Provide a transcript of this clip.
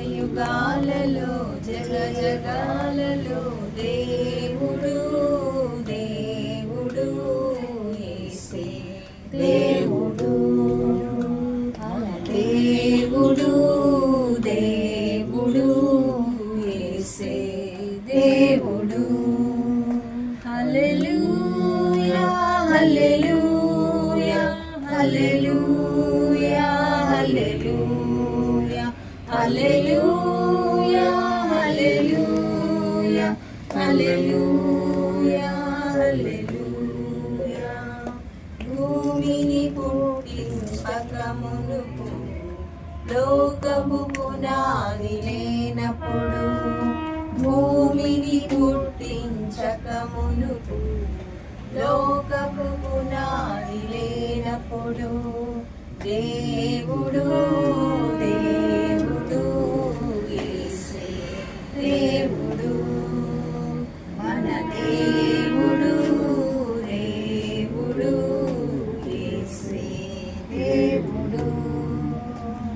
యుగాలలో జగాలలో దేవుడు దేవుడు యేసే దేవుడు దేవుడు దేవుడు యేసే దేవుడు. హల్లెలూయా హల్లెలూయా హల్లెలూయా హల్లెలూయా హల్లెలూయా హల్లెలూయా హల్లెలూయా హల్లెలూయా. భూమిని పుట్టించక మునుపు లోకము పునాది లేనప్పుడు, భూమిని పుట్టించక మునుపు లోకము పునాది లేనప్పుడు దేవుడు